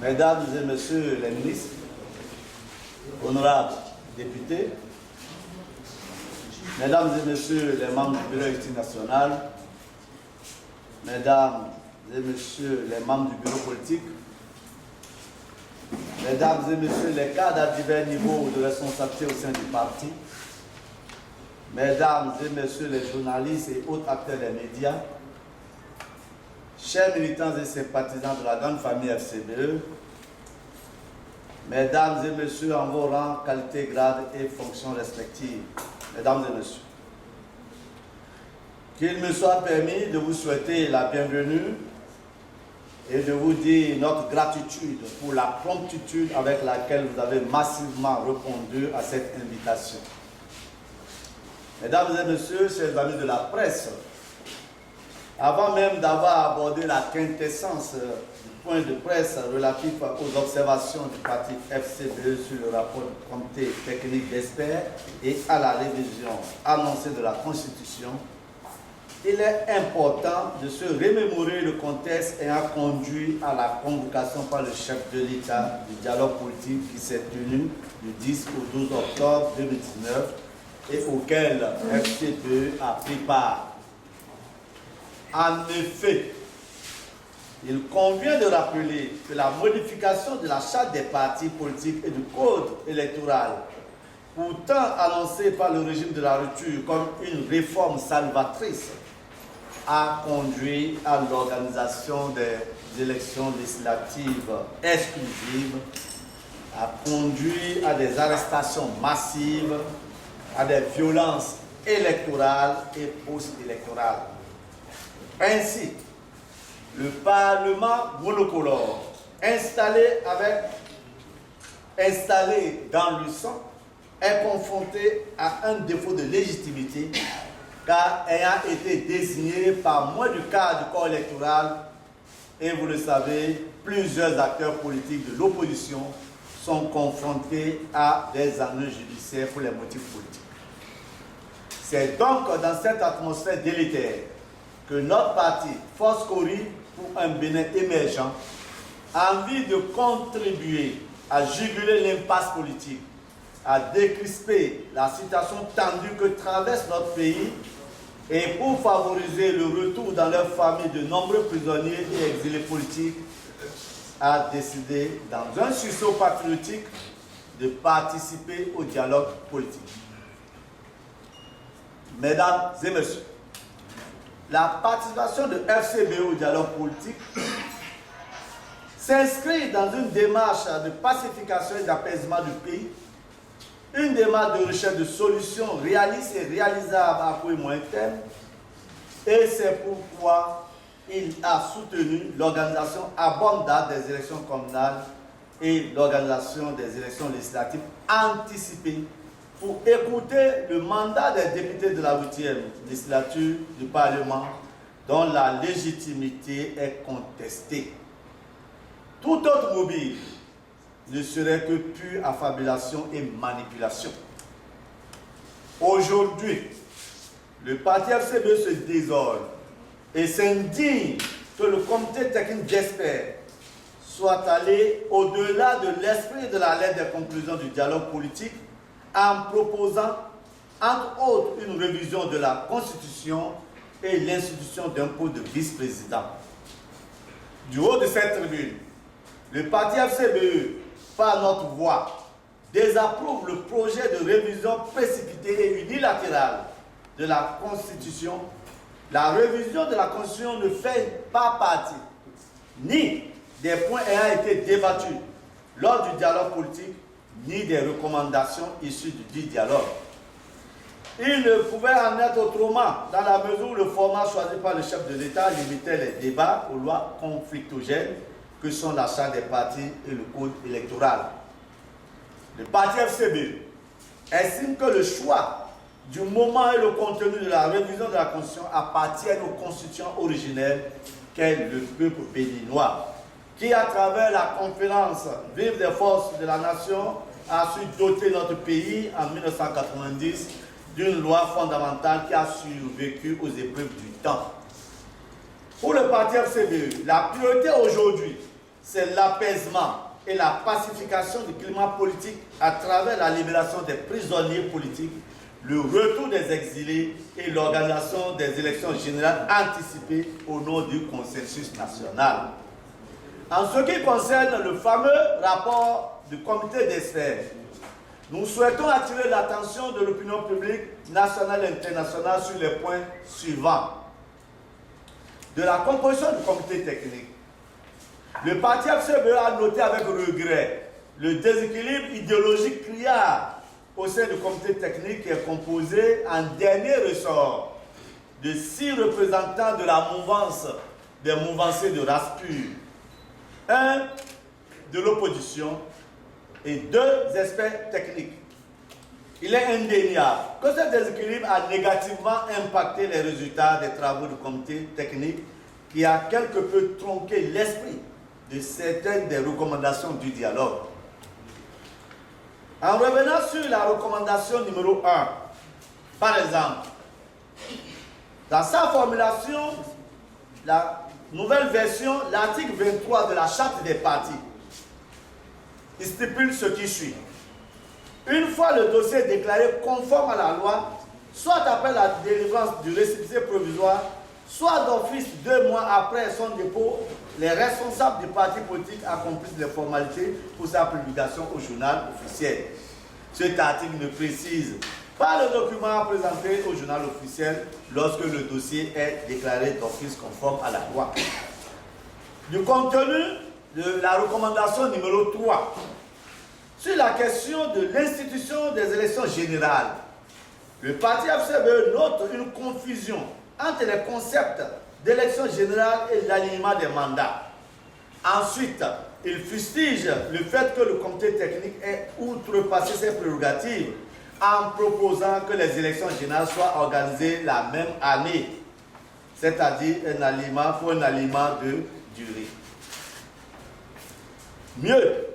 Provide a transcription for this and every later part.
Mesdames et Messieurs les ministres, honorables députés, Mesdames et Messieurs les membres du Bureau exécutif national, Mesdames et Messieurs les membres du Bureau politique, Mesdames et Messieurs les cadres à divers niveaux de responsabilité au sein du parti, Mesdames et Messieurs les journalistes et autres acteurs des médias, chers militants et sympathisants de la grande famille FCBE, Mesdames et Messieurs en vos rangs, qualités, grades et fonctions respectives, Mesdames et Messieurs, qu'il me soit permis de vous souhaiter la bienvenue et de vous dire notre gratitude pour la promptitude avec laquelle vous avez massivement répondu à cette invitation. Mesdames et Messieurs, chers amis de la presse, avant même d'avoir abordé la quintessence du point de presse relatif aux observations du parti FCBE sur le rapport du comité technique d'experts et à la révision annoncée de la Constitution, il est important de se remémorer le contexte ayant conduit à la convocation par le chef de l'État du dialogue politique qui s'est tenu du 10 au 12 octobre 2019 et auquel FCBE a pris part. En effet, il convient de rappeler que la modification de la charte des partis politiques et du code électoral, pourtant annoncée par le régime de la rupture comme une réforme salvatrice, a conduit à l'organisation des élections législatives exclusives, a conduit à des arrestations massives, à des violences électorales et post-électorales. Ainsi, le Parlement monocolore, installé dans le sang, est confronté à un défaut de légitimité, car ayant été désigné par moins du quart du corps électoral, et vous le savez, plusieurs acteurs politiques de l'opposition sont confrontés à des ennuis judiciaires pour les motifs politiques. C'est donc dans cette atmosphère délétère que notre parti, Force Cori pour un Bénin émergent, a envie de contribuer à juguler l'impasse politique, à décrisper la situation tendue que traverse notre pays et pour favoriser le retour dans leur famille de nombreux prisonniers et exilés politiques, a décidé, dans un sursaut patriotique, de participer au dialogue politique. Mesdames et Messieurs, la participation de FCBE au dialogue politique s'inscrit dans une démarche de pacification et d'apaisement du pays, une démarche de recherche de solutions réalistes et réalisables à court et moyen terme, et c'est pourquoi il a soutenu l'organisation à bonne date des élections communales et l'organisation des élections législatives anticipées pour écouter le mandat des députés de la 8e législature du Parlement dont la légitimité est contestée. Tout autre mobile ne serait que pure affabulation et manipulation. Aujourd'hui, le parti FCBE se désole et s'indigne que le comité technique d'experts soit allé au-delà de l'esprit de la lettre des conclusions du dialogue politique en proposant, entre autres, une révision de la Constitution et l'institution d'un poste de vice-président. Du haut de cette tribune, le parti FCBE, par notre voix, désapprouve le projet de révision précipitée et unilatérale de la Constitution. La révision de la Constitution ne fait pas partie ni des points ayant été débattus lors du dialogue politique, ni des recommandations issues du dit dialogue. Il ne pouvait en être autrement dans la mesure où le format choisi par le chef de l'État limitait les débats aux lois conflictogènes que sont la charte des partis et le code électoral. Le parti FCBE estime que le choix du moment et le contenu de la révision de la Constitution appartiennent aux constitutions originelles qu'est le peuple béninois, qui, à travers la conférence Vive des forces de la nation a su doter notre pays en 1990 d'une loi fondamentale qui a survécu aux épreuves du temps. Pour le parti FCBE, la priorité aujourd'hui, c'est l'apaisement et la pacification du climat politique à travers la libération des prisonniers politiques, le retour des exilés et l'organisation des élections générales anticipées au nom du consensus national. En ce qui concerne le fameux rapport du comité d'experts, nous souhaitons attirer l'attention de l'opinion publique nationale et internationale sur les points suivants. De la composition du comité technique, le parti FCBE a noté avec regret le déséquilibre idéologique criard au sein du comité technique qui est composé en dernier ressort de 6 représentants de la mouvance des mouvanciers de race pure, 1 de l'opposition et 2 experts techniques. Il est indéniable que ce déséquilibre a négativement impacté les résultats des travaux du comité technique qui a quelque peu tronqué l'esprit de certaines des recommandations du dialogue. En revenant sur la recommandation numéro 1, par exemple, dans sa formulation, la nouvelle version, l'article 23 de la Charte des partis, il stipule ce qui suit. Une fois le dossier déclaré conforme à la loi, soit après la délivrance du récépissé provisoire, soit d'office 2 mois après son dépôt, les responsables du parti politique accomplissent les formalités pour sa publication au journal officiel. Cet article ne précise pas le document présenté au journal officiel lorsque le dossier est déclaré d'office conforme à la loi. Du contenu de la recommandation numéro 3, sur la question de l'institution des élections générales, le parti FCBE note une confusion entre les concepts d'élection générale et l'alignement des mandats. Ensuite, il fustige le fait que le comité technique ait outrepassé ses prérogatives en proposant que les élections générales soient organisées la même année, c'est-à-dire un alignement pour un alignement de durée. Mieux,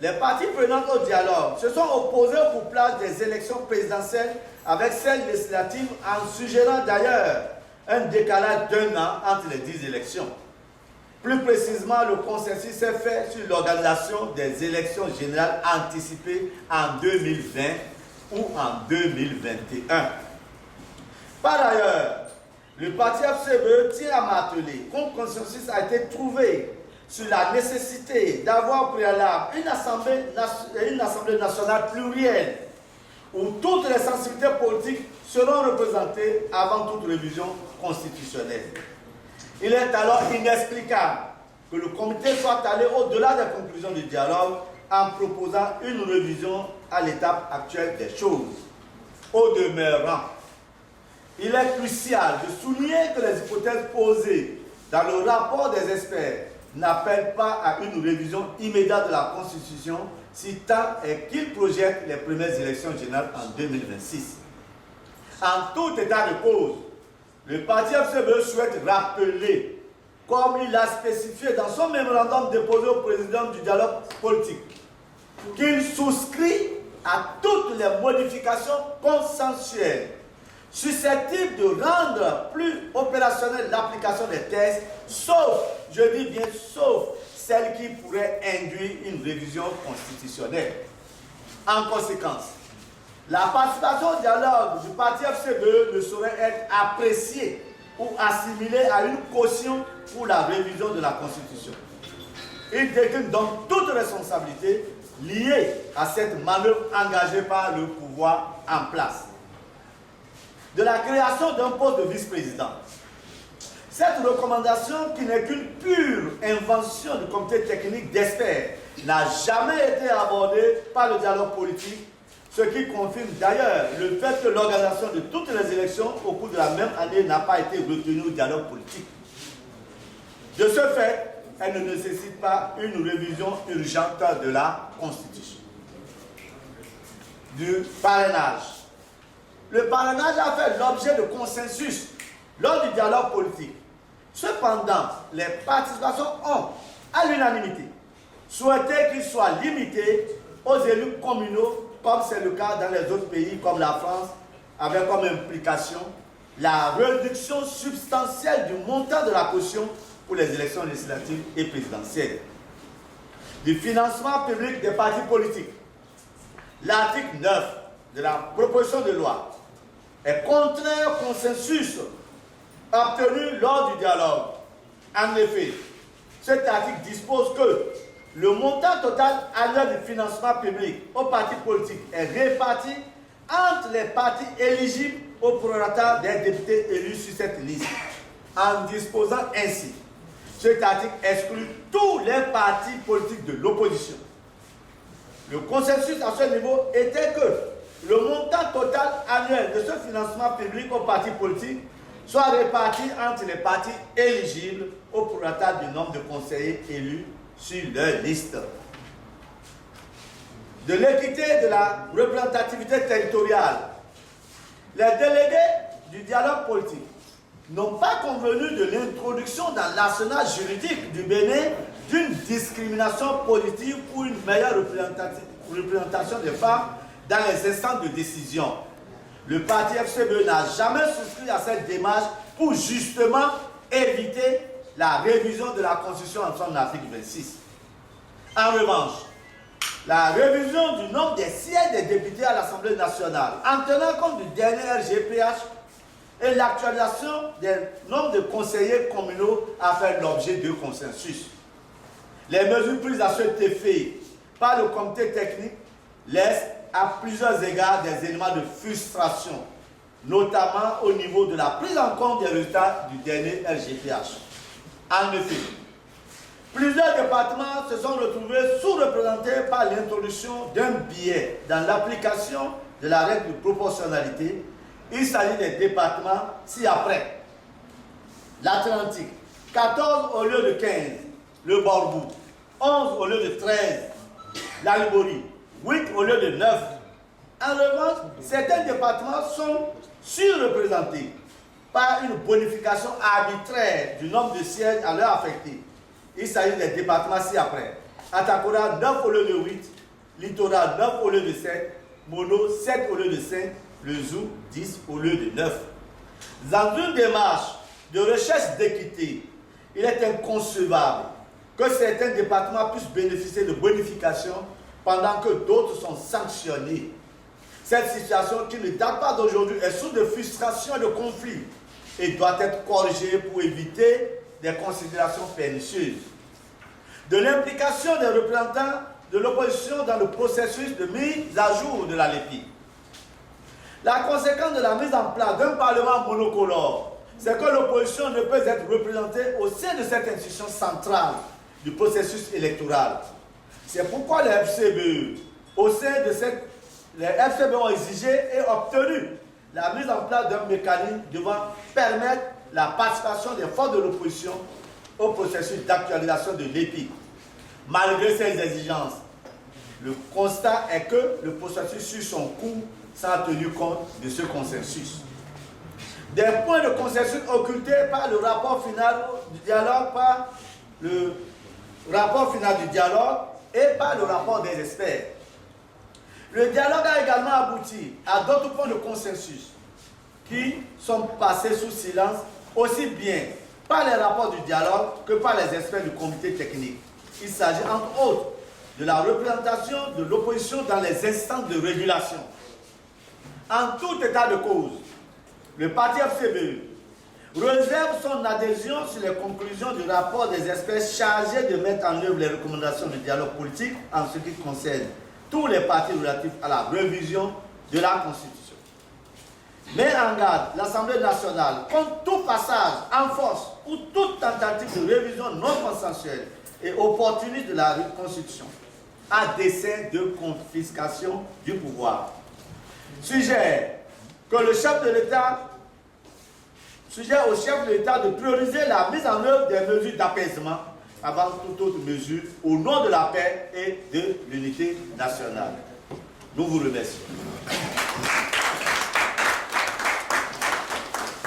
les partis prenant au dialogue se sont opposés au couplage des élections présidentielles avec celles législatives en suggérant d'ailleurs un décalage d'1 an entre les 10 élections. Plus précisément, le consensus s'est fait sur l'organisation des élections générales anticipées en 2020 ou en 2021. Par ailleurs, le parti FCBE tient à marteler qu'un consensus a été trouvé sur la nécessité d'avoir au préalable une assemblée nationale plurielle où toutes les sensibilités politiques seront représentées avant toute révision constitutionnelle. Il est alors inexplicable que le comité soit allé au-delà des conclusions du dialogue en proposant une révision à l'étape actuelle des choses. Au demeurant, il est crucial de souligner que les hypothèses posées dans le rapport des experts n'appellent pas à une révision immédiate de la Constitution, si tant est qu'il projette les premières élections générales en 2026. En tout état de cause, le parti FCBE souhaite rappeler, comme il l'a spécifié dans son mémorandum déposé au président du dialogue politique, qu'il souscrit à toutes les modifications consensuelles susceptibles de rendre plus opérationnelle l'application des textes, sauf, je dis bien sauf, celles qui pourraient induire une révision constitutionnelle. En conséquence, la participation au dialogue du parti FCBE ne saurait être appréciée ou assimilée à une caution pour la révision de la Constitution. Il décline donc toute responsabilité liée à cette manœuvre engagée par le pouvoir en place. De la création d'un poste de vice-président. Cette recommandation, qui n'est qu'une pure invention du comité technique d'experts, n'a jamais été abordée par le dialogue politique, ce qui confirme d'ailleurs le fait que l'organisation de toutes les élections au cours de la même année n'a pas été retenue au dialogue politique. De ce fait, elle ne nécessite pas une révision urgente de la Constitution. Du parrainage. Le parrainage a fait l'objet de consensus lors du dialogue politique. Cependant, les participations ont, à l'unanimité, souhaitait qu'il soit limité aux élus communaux, comme c'est le cas dans les autres pays comme la France, avec comme implication la réduction substantielle du montant de la caution pour les élections législatives et présidentielles. Du financement public des partis politiques. L'article 9 de la proposition de loi est contraire au consensus obtenu lors du dialogue. En effet, cet article dispose que le montant total annuel du financement public aux partis politiques est réparti entre les partis éligibles au prorata des députés élus sur cette liste, en disposant ainsi. Cet article exclut tous les partis politiques de l'opposition. Le consensus à ce niveau était que le montant total annuel de ce financement public aux partis politiques soit réparti entre les partis éligibles au prorata du nombre de conseillers élus sur leur liste. De l'équité de la représentativité territoriale. Les délégués du dialogue politique n'ont pas convenu de l'introduction dans l'arsenal juridique du Bénin d'une discrimination positive pour une meilleure représentation des femmes dans les instances de décision. Le parti FCBE n'a jamais souscrit à cette démarche pour justement éviter la révision de la Constitution en son article 26. En revanche, la révision du nombre des sièges des députés à l'Assemblée nationale, en tenant compte du dernier RGPH, et l'actualisation des nombres de conseillers communaux a fait l'objet de consensus. Les mesures prises à cet effet par le comité technique laissent à plusieurs égards des éléments de frustration, notamment au niveau de la prise en compte des résultats du dernier RGPH. En effet, plusieurs départements se sont retrouvés sous-représentés par l'introduction d'un biais dans l'application de la règle de proportionnalité. Il s'agit des départements ci-après. L'Atlantique, 14 au lieu de 15. Le Borgou, 11 au lieu de 13. La Liborie, 8 au lieu de 9. En revanche, certains départements sont surreprésentés par une bonification arbitraire du nombre de sièges à leur affecté. Il s'agit des départements ci-après. Atakora, 9 au lieu de 8. Littoral, 9 au lieu de 7. Mono, 7 au lieu de 5. Le Zou, 10 au lieu de 9. Dans une démarche de recherche d'équité, il est inconcevable que certains départements puissent bénéficier de bonifications pendant que d'autres sont sanctionnés. Cette situation qui ne date pas d'aujourd'hui est source de frustration et de conflit et doit être corrigée pour éviter des considérations pernicieuses. De l'implication des représentants de l'opposition dans le processus de mise à jour de la LEPI. La conséquence de la mise en place d'un parlement monocolore, c'est que l'opposition ne peut être représentée au sein de cette institution centrale du processus électoral. C'est pourquoi les FCBE, au sein de les FCBE ont exigé et obtenu la mise en place d'un mécanisme devant permettre la participation des forces de l'opposition au processus d'actualisation de l'EPI. Malgré ces exigences, le constat est que le processus suit son cours sans tenir compte de ce consensus. Des points de consensus occultés par le rapport final du dialogue, par le rapport final du dialogue et par le rapport des experts. Le dialogue a également abouti à d'autres points de consensus qui sont passés sous silence aussi bien par les rapports du dialogue que par les experts du comité technique. Il s'agit entre autres de la représentation de l'opposition dans les instances de régulation. En tout état de cause, le parti FCBE réserve son adhésion sur les conclusions du rapport des experts chargés de mettre en œuvre les recommandations du dialogue politique en ce qui concerne tous les partis relatifs à la révision de la Constitution. Met en garde l'Assemblée nationale contre tout passage en force ou toute tentative de révision non consensuelle et opportuniste de la Constitution à dessein de confiscation du pouvoir. Suggère au chef de l'État de prioriser la mise en œuvre des mesures d'apaisement avant toute autre mesure au nom de la paix et de l'unité nationale. Nous vous remercions.